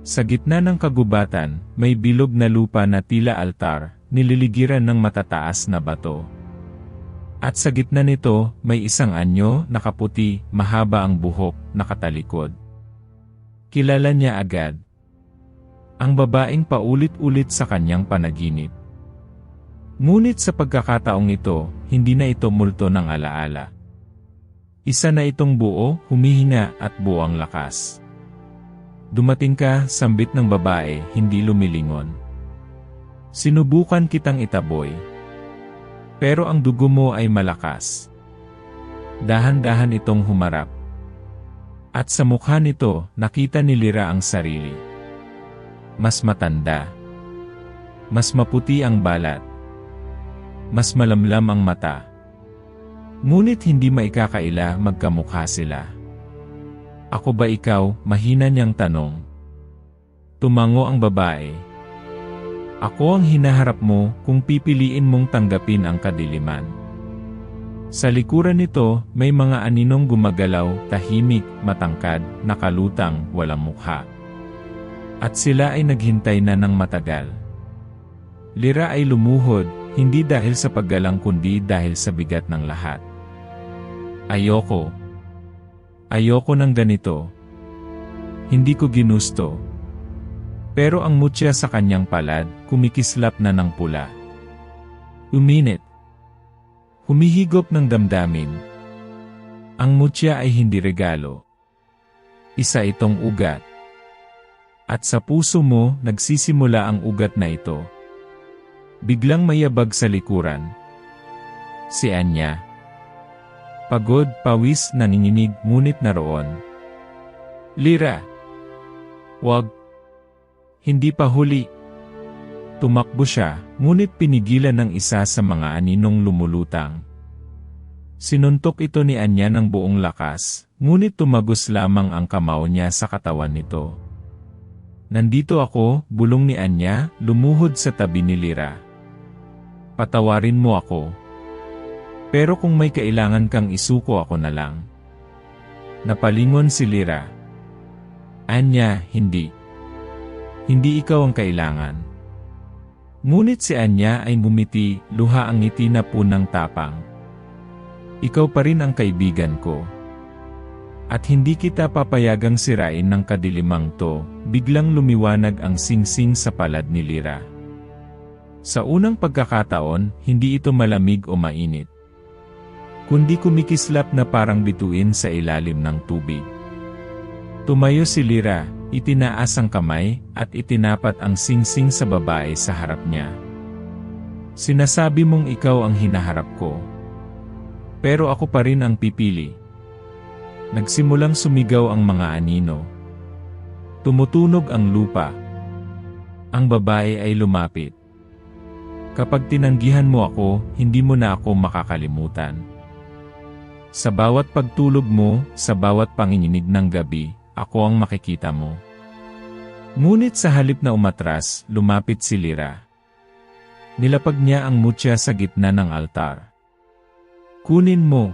Sa gitna ng kagubatan, may bilog na lupa na tila altar, nililigiran ng matataas na bato. At sa gitna nito, may isang anyo, nakaputi, mahaba ang buhok, nakatalikod. Kilala niya agad. Ang babaeng paulit-ulit sa kanyang panaginip. Ngunit sa pagkakataong ito, hindi na ito multo ng alaala. Isa na itong buo, humihina at buwang lakas. Dumating ka, sambit ng babae, hindi lumilingon. Sinubukan kitang itaboy. Pero ang dugo mo ay malakas. Dahan-dahan itong humarap. At sa mukha nito, nakita ni Lira ang sarili. Mas matanda. Mas maputi ang balat. Mas malamlam ang mata. Ngunit hindi maikakaila magkamukha sila. Ako ba ikaw? Mahina niyang tanong. Tumango ang babae. Ako ang hinaharap mo kung pipiliin mong tanggapin ang kadiliman. Sa likuran nito, may mga aninong gumagalaw, tahimik, matangkad, nakalutang, walang mukha. At sila ay naghintay na ng matagal. Lira ay lumuhod, hindi dahil sa paggalang kundi dahil sa bigat ng lahat. Ayoko. Ayoko ng ganito. Hindi ko ginusto. Pero ang mutya sa kanyang palad, kumikislap na ng pula. Uminit. Humihigop ng damdamin. Ang mutya ay hindi regalo. Isa itong ugat. At sa puso mo, nagsisimula ang ugat na ito. Biglang mayabag sa likuran. Si Anya. Pagod, pawis, nanginginig, ngunit naroon. Lira. Wag. Hindi pa huli. Tumakbo siya, ngunit pinigilan ng isa sa mga aninong lumulutang. Sinuntok ito ni Anya ng buong lakas, ngunit tumagos lamang ang kamao niya sa katawan nito. Nandito ako, bulong ni Anya, lumuhod sa tabi ni Lira. Patawarin mo ako. Pero kung may kailangan kang isuko ako na lang. Napalingon si Lira. Anya, hindi. Hindi ikaw ang kailangan. Ngunit si Anya ay ngumiti, luha ang ngiti na punang tapang. Ikaw pa rin ang kaibigan ko. At hindi kita papayagang sirain ng kadilimang to, biglang lumiwanag ang singsing sa palad ni Lira. Sa unang pagkakataon, hindi ito malamig o mainit. Kundi kumikislap na parang bituin sa ilalim ng tubig. Tumayo si Lira, itinaas ang kamay, at itinapat ang singsing sa babae sa harap niya. Sinasabi mong ikaw ang hinaharap ko. Pero ako pa rin ang pipili. Nagsimulang sumigaw ang mga anino. Tumutunog ang lupa. Ang babae ay lumapit. Kapag tinanggihan mo ako, hindi mo na ako makakalimutan. Sa bawat pagtulog mo, sa bawat panginginig ng gabi, ako ang makikita mo. Ngunit sa halip na umatras, lumapit si Lira. Nilapag niya ang mutya sa gitna ng altar. Kunin mo.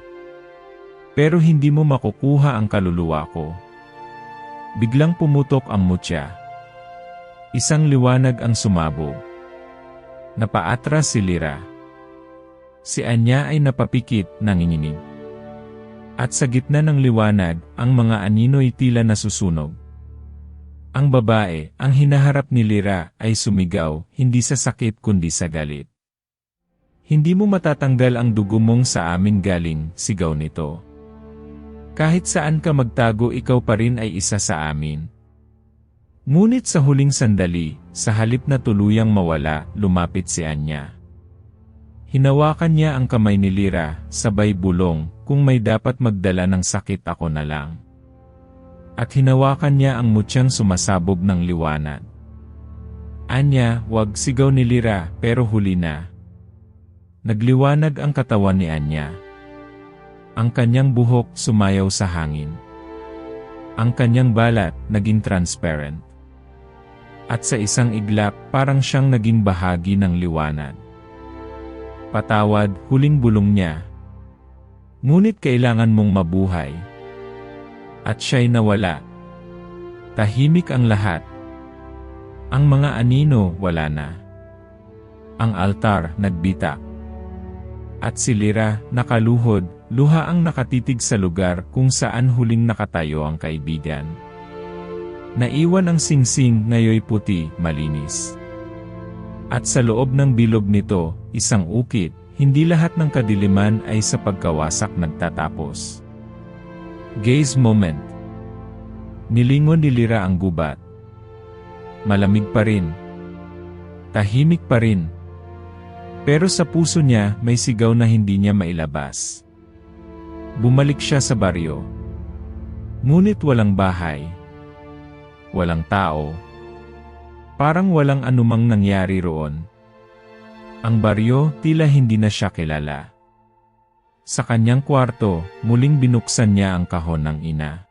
Pero hindi mo makukuha ang kaluluwa ko. Biglang pumutok ang mutya. Isang liwanag ang sumabog. Napaatras si Lira. Si Anya ay napapikit, nanginginig. At sa gitna ng liwanag, ang mga anino ay tila nasusunog. Ang babae, ang hinaharap ni Lira, ay sumigaw, hindi sa sakit kundi sa galit. Hindi mo matatanggal ang dugo mong sa amin galing, sigaw nito. Kahit saan ka magtago, ikaw pa rin ay isa sa amin. Ngunit sa huling sandali, sa halip na tuluyang mawala, lumapit si Anya. Hinawakan niya ang kamay ni Lira, sabay bulong, kung may dapat magdala ng sakit ako na lang. At hinawakan niya ang mutyang sumasabog ng liwanag. Anya, wag, sigaw ni Lira, pero huli na. Nagliwanag ang katawan ni Anya. Ang kanyang buhok sumayaw sa hangin. Ang kanyang balat naging transparent. At sa isang iglap, parang siyang naging bahagi ng liwanag. Patawad, huling bulong niya. Ngunit kailangan mong mabuhay. At siya'y nawala. Tahimik ang lahat. Ang mga anino, wala na. Ang altar, nagbitak. At si Lira, nakaluhod, luha ang nakatitig sa lugar kung saan huling nakatayo ang kaibigan. Naiwan ang singsing, ngayoy puti, malinis. At sa loob ng bilog nito, isang ukit, hindi lahat ng kadiliman ay sa pagkawasak nagtatapos. Gaze moment. Nilingon ni Lira ang gubat. Malamig pa rin. Tahimik pa rin. Pero sa puso niya, may sigaw na hindi niya mailabas. Bumalik siya sa baryo. Ngunit walang bahay. Walang tao. Parang walang anumang nangyari roon. Ang baryo, tila hindi na siya kilala. Sa kanyang kwarto, muling binuksan niya ang kahon ng ina.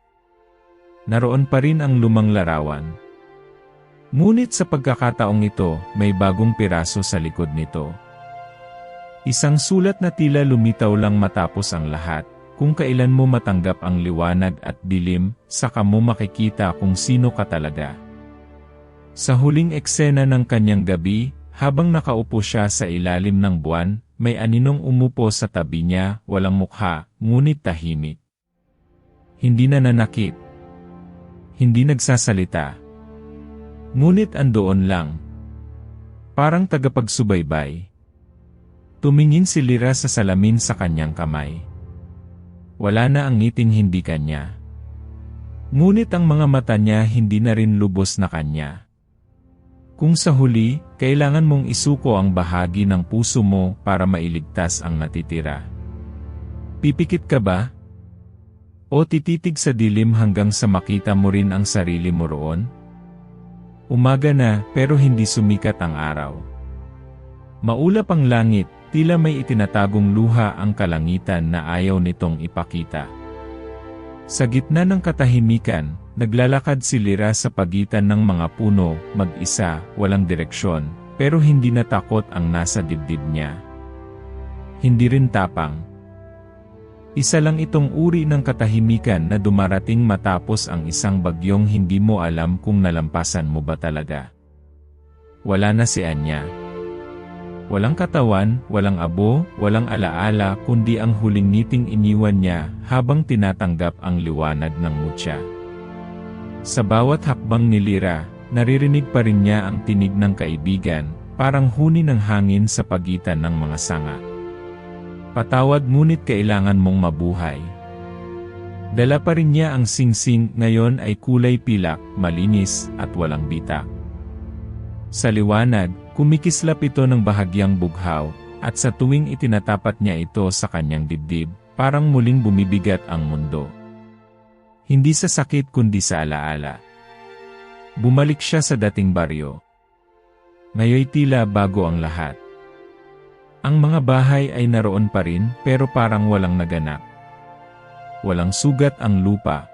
Naroon pa rin ang lumang larawan. Ngunit sa pagkakataong ito, may bagong piraso sa likod nito. Isang sulat na tila lumitaw lang matapos ang lahat. Kung kailan mo matanggap ang liwanag at dilim, saka mo makikita kung sino ka talaga. Sa huling eksena ng kanyang gabi, habang nakaupo siya sa ilalim ng buwan, may aninong umupo sa tabi niya, walang mukha, ngunit tahimik. Hindi nananakit. Hindi nagsasalita. Ngunit andoon lang. Parang tagapagsubaybay. Tumingin si Lira sa salamin sa kanyang kamay. Wala na ang ngiting hindi kanya. Ngunit ang mga mata niya hindi na rin lubos na kanya. Kung sa huli, kailangan mong isuko ang bahagi ng puso mo para mailigtas ang natitira. Pipikit ka ba? O tititig sa dilim hanggang sa makita mo rin ang sarili mo roon? Umaga na, pero hindi sumikat ang araw. Maulap ang langit, tila may itinatagong luha ang kalangitan na ayaw nitong ipakita. Sa gitna ng katahimikan, naglalakad si Lyra sa pagitan ng mga puno, mag-isa, walang direksyon, pero hindi natakot ang nasa dibdib niya. Hindi rin tapang. Isa lang itong uri ng katahimikan na dumarating matapos ang isang bagyong hindi mo alam kung nalampasan mo ba talaga. Wala na si Anya. Walang katawan, walang abo, walang alaala kundi ang huling ngiting iniwan niya habang tinatanggap ang liwanag ng mutya. Sa bawat hakbang ni Lyra, naririnig pa rin niya ang tinig ng kaibigan, parang huni ng hangin sa pagitan ng mga sanga. Patawad ngunit kailangan mong mabuhay. Dala pa rin niya ang singsing, ngayon ay kulay pilak, malinis, at walang bitak. Sa liwanag, kumikislap ito ng bahagyang bughaw, at sa tuwing itinatapat niya ito sa kanyang dibdib, parang muling bumibigat ang mundo. Hindi sa sakit kundi sa alaala. Bumalik siya sa dating baryo. Ngayoy tila bago ang lahat. Ang mga bahay ay naroon pa rin pero parang walang naganap. Walang sugat ang lupa.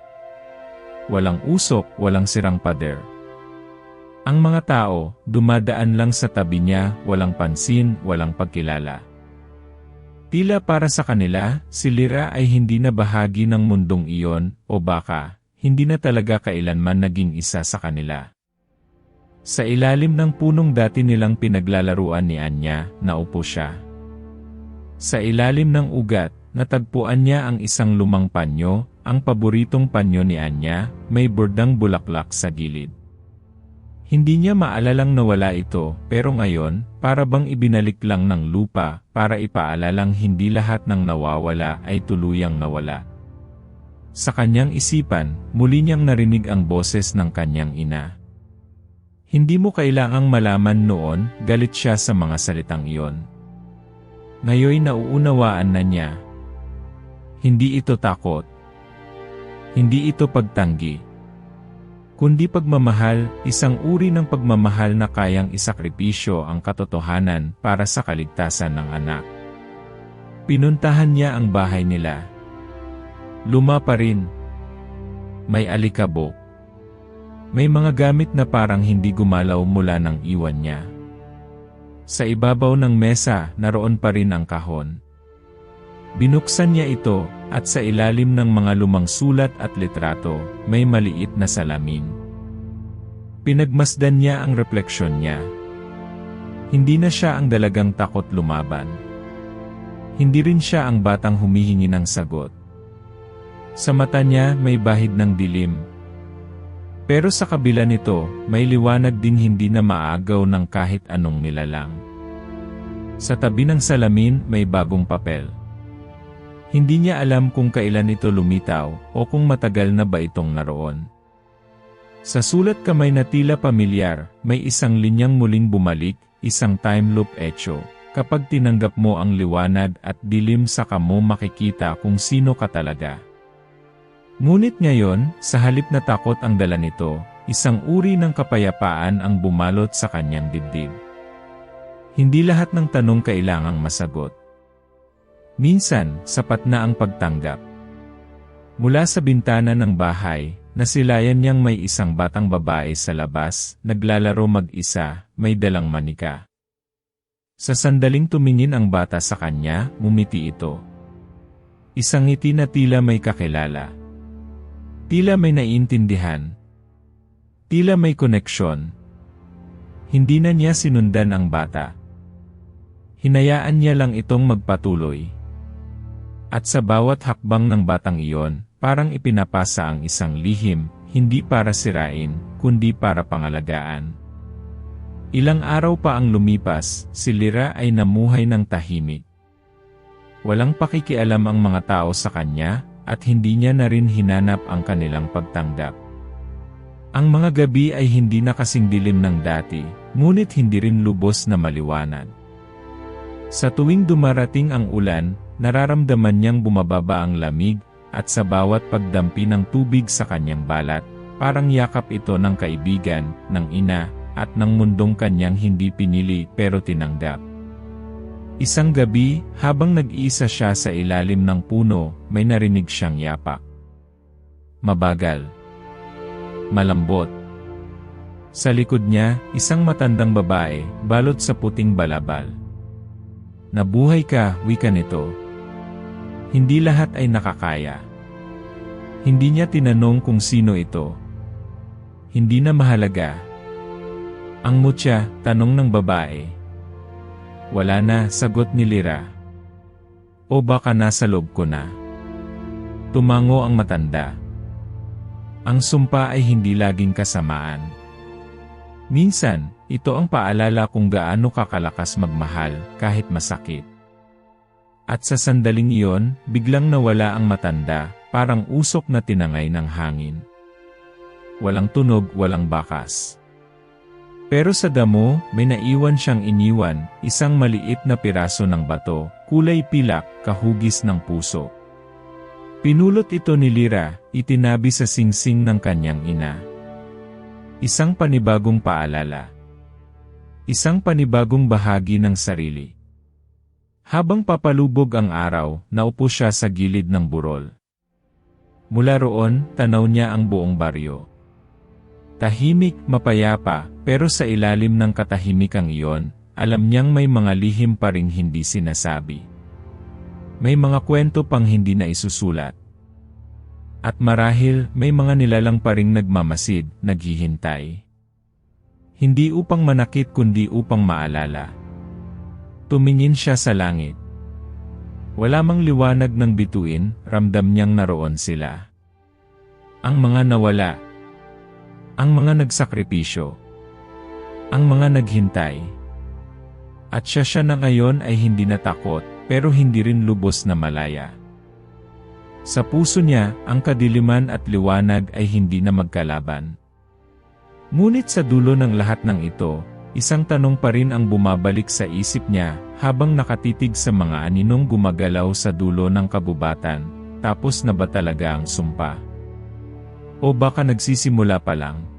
Walang usok, walang sirang pader. Ang mga tao, dumadaan lang sa tabi niya, walang pansin, walang pagkilala. Tila para sa kanila, si Lyra ay hindi na bahagi ng mundong iyon, o baka, hindi na talaga kailanman naging isa sa kanila. Sa ilalim ng punong dati nilang pinaglalaruan ni Anya, naupo siya. Sa ilalim ng ugat, natagpuan niya ang isang lumang panyo, ang paboritong panyo ni Anya, may bordang bulaklak sa gilid. Hindi niya maalalang nawala ito, pero ngayon, para bang ibinalik lang ng lupa, para ipaalalang hindi lahat ng nawawala ay tuluyang nawala. Sa kanyang isipan, muli niyang narinig ang boses ng kanyang ina. Hindi mo kailangang malaman noon, galit siya sa mga salitang iyon. Ngayon nauunawaan na niya. Hindi ito takot. Hindi ito pagtanggi. Kundi pagmamahal, isang uri ng pagmamahal na kayang isakripisyo ang katotohanan para sa kaligtasan ng anak. Pinuntahan niya ang bahay nila. Luma pa rin. May alikabok. May mga gamit na parang hindi gumalaw mula ng iwan niya. Sa ibabaw ng mesa, naroon pa rin ang kahon. Binuksan niya ito, at sa ilalim ng mga lumang sulat at litrato, may maliit na salamin. Pinagmasdan niya ang refleksyon niya. Hindi na siya ang dalagang takot lumaban. Hindi rin siya ang batang humihingi ng sagot. Sa mata niya may bahid ng dilim. Pero sa kabila nito, may liwanag ding hindi na maagaw ng kahit anong nilalang. Sa tabi ng salamin, may bagong papel. Hindi niya alam kung kailan ito lumitaw o kung matagal na ba itong naroon. Sa sulat kamay na tila pamilyar, may isang linyang muling bumalik, isang time loop echo. Kapag tinanggap mo ang liwanag at dilim saka mo makikita kung sino ka talaga. Ngunit ngayon, sa halip na takot ang dala nito, isang uri ng kapayapaan ang bumalot sa kanyang dibdib. Hindi lahat ng tanong kailangang masagot. Minsan, sapat na ang pagtanggap. Mula sa bintana ng bahay, nasilayan niyang may isang batang babae sa labas, naglalaro mag-isa, may dalang manika. Sa sandaling tumingin ang bata sa kanya, ngumiti ito. Isang ngiti na tila may kakilala. Tila may naiintindihan. Tila may koneksyon. Hindi na niya sinundan ang bata. Hinayaan niya lang itong magpatuloy. At sa bawat hakbang ng batang iyon, parang ipinapasa ang isang lihim, hindi para sirain, kundi para pangalagaan. Ilang araw pa ang lumipas, si Lyra ay namuhay ng tahimik. Walang pakikialam ang mga tao sa kanya, at hindi niya na rin hinanap ang kanilang pagtanggap. Ang mga gabi ay hindi na kasing dilim ng dati, ngunit hindi rin lubos na maliwanag. Sa tuwing dumarating ang ulan, nararamdaman niyang bumababa ang lamig, at sa bawat pagdampi ng tubig sa kanyang balat, parang yakap ito ng kaibigan, ng ina, at ng mundong kanyang hindi pinili pero tinanggap. Isang gabi, habang nag-iisa siya sa ilalim ng puno, may narinig siyang yapak. Mabagal. Malambot. Sa likod niya, isang matandang babae, balot sa puting balabal. Nabuhay ka, wika nito. Hindi lahat ay nakakaya. Hindi niya tinanong kung sino ito. Hindi na mahalaga. Ang mutya, tanong ng babae. Wala na, sagot ni Lyra. O baka nasa loob ko na. Tumango ang matanda. Ang sumpa ay hindi laging kasamaan. Minsan, ito ang paalala kung gaano kakalakas magmahal, kahit masakit. At sa sandaling iyon, biglang nawala ang matanda, parang usok na tinangay ng hangin. Walang tunog, walang bakas. Pero sa damo, may naiwan siyang iniwan, isang maliit na piraso ng bato, kulay pilak, kahugis ng puso. Pinulot ito ni Lyra, itinabi sa singsing ng kanyang ina. Isang panibagong paalala. Isang panibagong bahagi ng sarili. Habang papalubog ang araw, naupo siya sa gilid ng burol. Mula roon, tanaw niya ang buong baryo. Tahimik, mapayapa, pero sa ilalim ng katahimikang iyon, alam niyang may mga lihim pa ring hindi sinasabi. May mga kwento pang hindi na isusulat. At marahil, may mga nilalang pa ring nagmamasid, naghihintay. Hindi upang manakit kundi upang maalala. Tumingin siya sa langit. Wala mang liwanag ng bituin, ramdam niyang naroon sila. Ang mga nawala. Ang mga nagsakripisyo. Ang mga naghintay. At siya na ngayon ay hindi natakot, pero hindi rin lubos na malaya. Sa puso niya, ang kadiliman at liwanag ay hindi na magkalaban. Ngunit sa dulo ng lahat ng ito, isang tanong pa rin ang bumabalik sa isip niya, habang nakatitig sa mga aninong gumagalaw sa dulo ng kabubatan, tapos na ba talaga ang sumpa? O baka nagsisimula pa lang?